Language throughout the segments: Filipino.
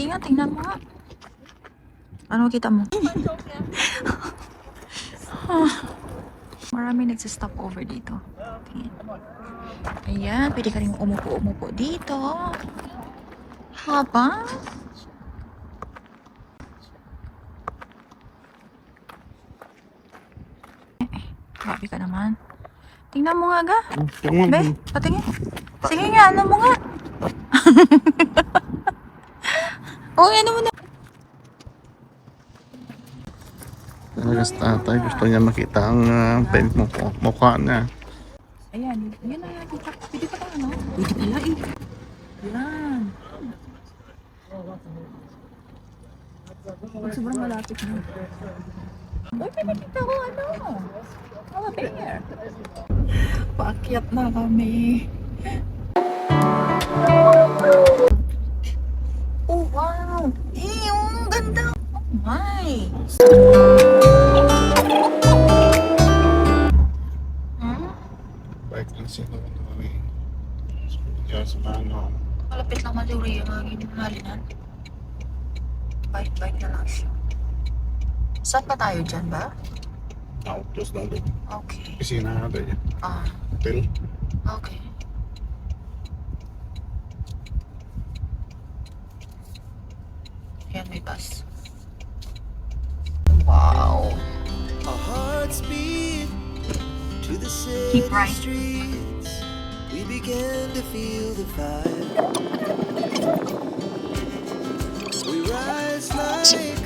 Sige nga, tingnan mo nga. Ano kita mo? Marami nagsistop over dito. Tingin. Ayan, pwede ka rin umupo dito. Habang grabe ka naman. Tingnan mo nga ga. Be, patingin. Sige nga, ano mo nga. Oo, ano mo na. Talaga sa tatay, gusto niya makita ang mukha niya. Ayan, yan na kita. Pwede pa tayo, no? Pwede pala eh. Yan. Pag sobrang malapit na. Uy, pinakita ko ano. Mga bear. Paakyat na kami. Oh, wow. Ang ganda. Oh my. Bike lang siya naman namin. Kaya sa mano. Malapit lang Maduri yung magiging halinan. Bike na lang siya. Saan ba tayo dyan ba? Autos na doon. Okay. Pisina na doon yan. Ah, Hotel. okay. Ayan, may bus. Wow. Our hearts beat to the Keep city right. streets. We began to feel the fire. We rise like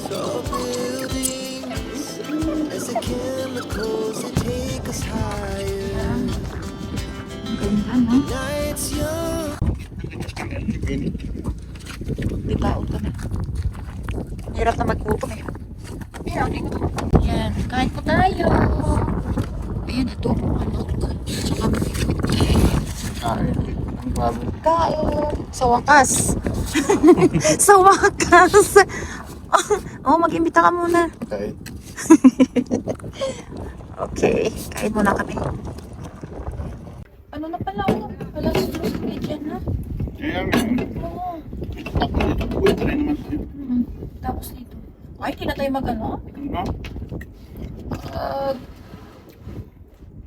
tall buildings as the chemicals that take us higher. Ang ganda, no? Nights young. Di baon ka na. Hirap na magkutom eh. Pero dito. Yan, kain po tayo. Ayan, ito. Manok. Tsaka Ang baboy. kain. Sa wakas. Sa wakas. Oh, mag-imbita ka muna. Okay. Okay, kain muna kami. Ano na pala ako? Alas 2 dyan na. Kaya nga. Oo. Ako dito, pwede rin naman tayo. Tapos dito. Ay, hindi na tayo mag-ano? Ano? Uh,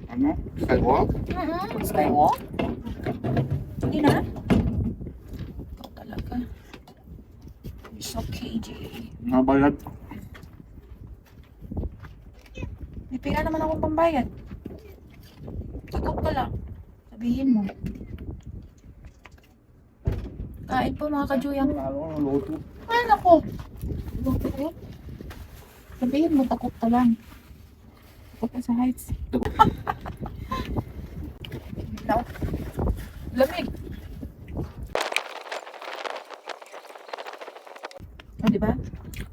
Ano? Skywalk? Skywalk? Hindi na? Ikaw talaga. It's okay, Jay. Nabayad. May pera naman akong pambayad. Takot ka lang. Sabihin mo. Kain po mga kajuyang. Ano? Loto. Ay, nako. Takot. Sabihin mo, takot ka lang. Takot ka sa heights. No. Lamig. O, diba?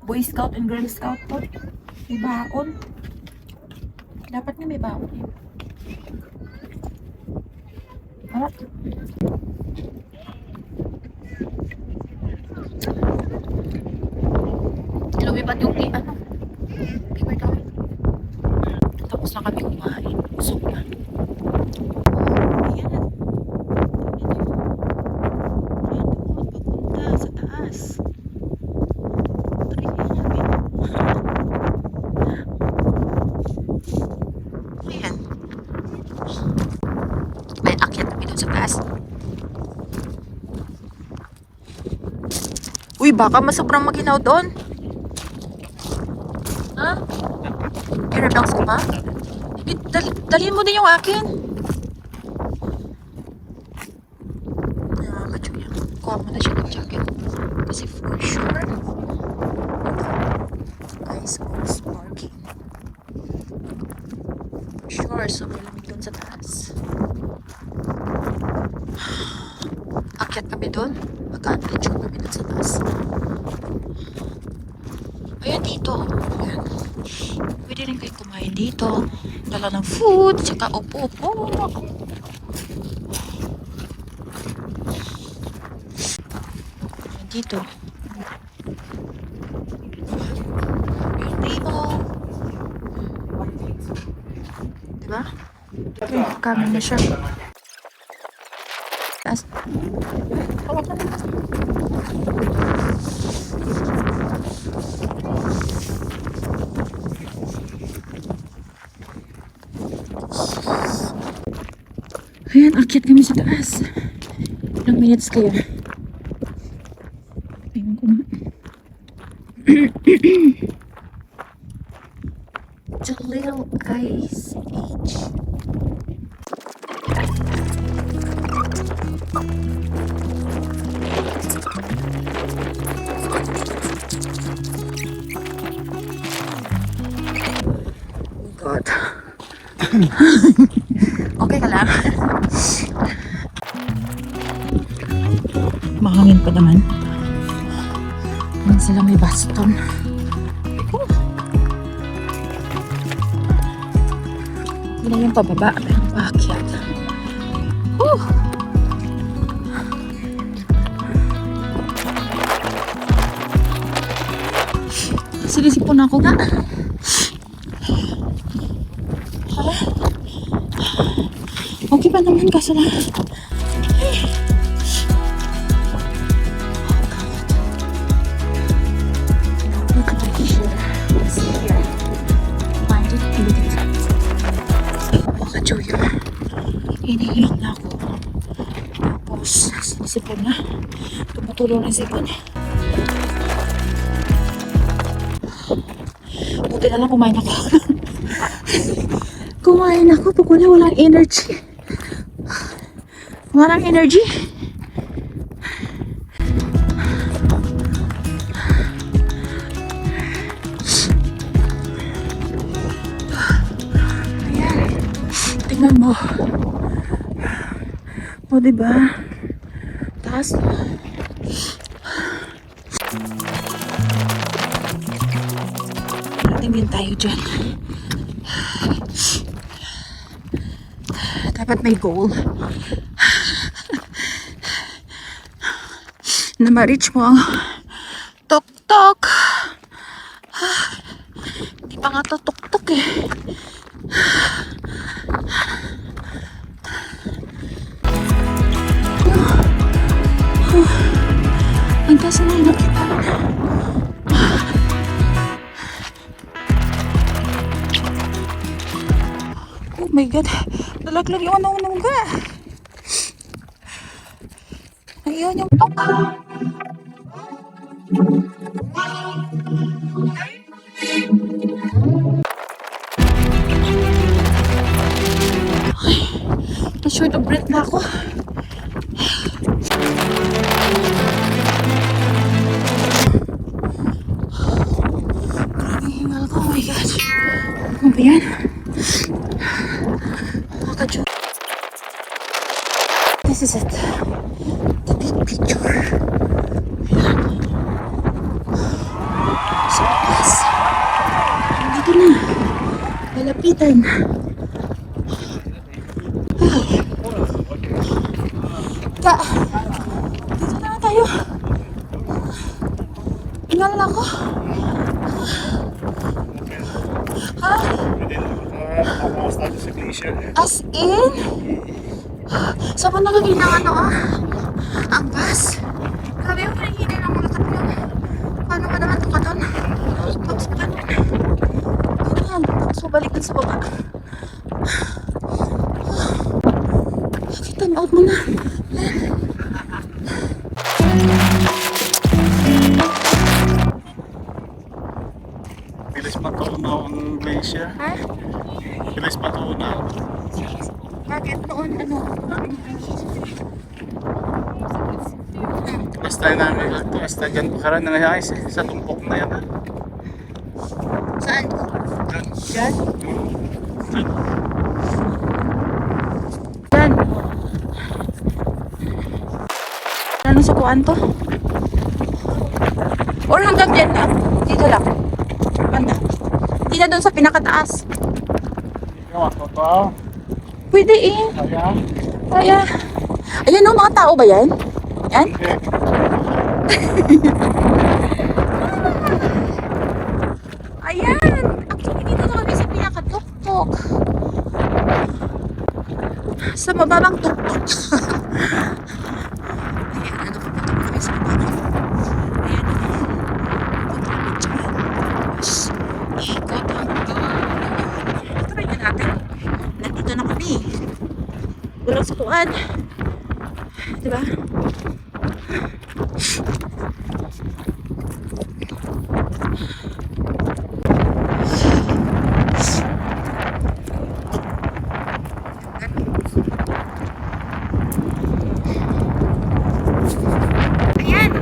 Boy Scout and Girl Scout po. May baon. Dapat nga may baon eh. Harap. Lumipat yung ano. Paper towel. Tapos na kami kumain. Busog na. Ayan. Ayan doon. Papunta sa taas. Try namin. Ayan. May akyat kami doon sa taas. Uy, baka masobrang maginaw doon. Ha? I-relax ka ba? Dalhin mo din yung akin. Nakakatsuya. Kuha mo na siya ng jacket. Kasi for sure, guys, it's parking. For sure, sobrang lamig doon sa taas. Akyat kami doon. Mag-adventure kami doon sa taas. Ayan dito. Ayan. Pwede rin kayo kumain dito. Dala ng food, tsaka upo-upo. Ayan dito. Yung table. Diba? Okay, kami na siya. taas. Hawakan mo. Ayan, akyat kami sa taas. Ilang minutes kayo? Ayun ko na. The Little Ice Age. God. Okay ka lang? Mahangin pa naman. Yan sila may baston. Yun na yung pababa. Ang paakyat. Sinisipon ako nga. Okay pa naman kaso lang. Look at the picture. See here. Find it beautiful. Baka Joyo. Hinihilak na ako. Tapos, sinisipon na. Tumutulong na sipon. Buti na lang kumain ako. Kumain ako pag walang energy. Walang energy. Ayan. Tingnan mo. O, diba? Taas. Tingin tayo dyan. Dapat may goal. Na ma-reach mo ang tok-tok. Hindi pa nga to tok-tok eh. Ang taas na yung nakita. Oh my God. Nalaglag yung anong ka. Ayun yung tok. Ay, na-short of breath na ako. Grabe yung hingal ko. Oh my God. Ano ba yan? Makakadyo. This is it. The big picture. Ayan. So, yes. Dito na. Malapitan. Ka. Dito na tayo. Ingal ako. Ha? As in? Saan mo nakakita ng ano ang bus? Grabe yung hinihina ng mga tatlo. Paano ka naman ito ka doon? Tapos pa doon. Ayan, tapos mabalik din sa baba. Okay, time out mo na. Bilis matunaw ang glacier. Ha? Bilis matunaw. Bakit noon ano? Basta namin ito. Basta dyan pakaran na nga ice. Sa tumpok na yan. Saan? Dyan. Diyan? Diyan. Ano sa kuwan to? Or hanggang dyan lang? Dito lang. Banda. Hindi na doon sa pinakataas. Yung ako. Pwede eh. Kaya? Kaya. Ayan o, mga tao ba yan? Yan? Ayan. Actually, dito na kami sa pinakatuktok. Sa mababang tuktok. Walang sukuan. Diba? Ayan!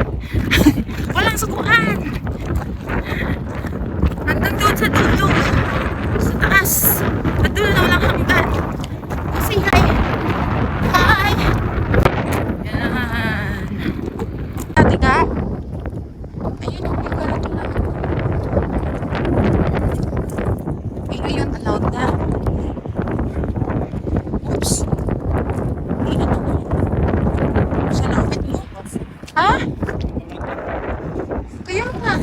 Walang sukuan! Nandun doon sa dulo. Sa taas. Sa dulo na walang hanggan. Say hi! Hi! Yan. Dati ka? Ayun, hindi ka na tulad. Eh, ngayon, allowed na. Oops. Hindi na to. Sa lapit mo. Ha? Kaya nga.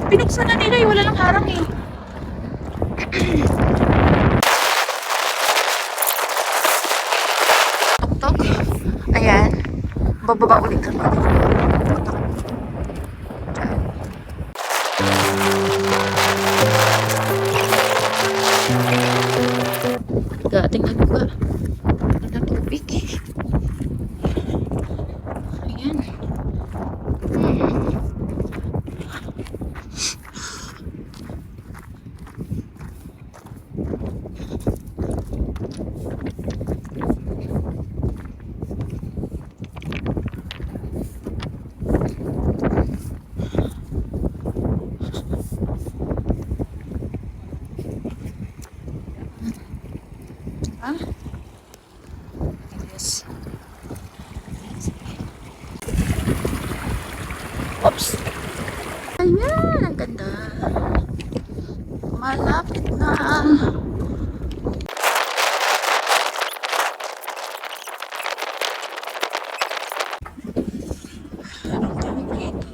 Pinuksan na nila eh. Wala lang harang eh. Tok-tok. Ayan. Bababa ulit ako. Tingnan mo ka. Ang tubig. Ayan. Ah? Yes. Oops. Ayan, ang ganda. Malapit na. Anong tawag dito?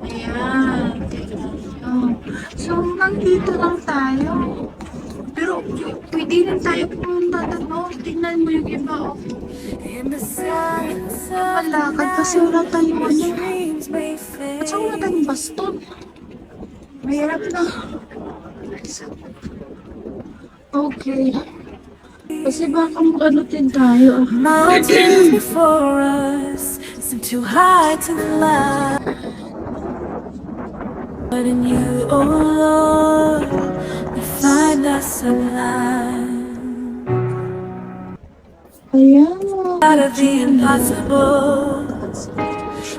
Ayan. So, nandito lang tayo. Pero, pwede rin tayo pumunta doon. Tingnan mo yung iba. Oh. Malakad kasi wala tayong ano. At saan wala tayong baston? Mahirap na. Okay. Kasi baka ano din tayo. Mountains before us seem too high to climb, but in you, oh Lord, we find us sublime. Ayan. Out of the impossible,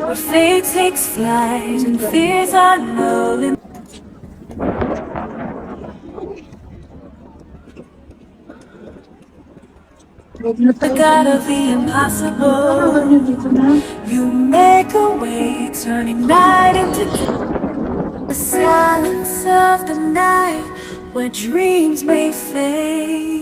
where faith takes flight and fears are no limit. The God of the impossible, you make a way, turning night into day. The silence of the night, where dreams may fade.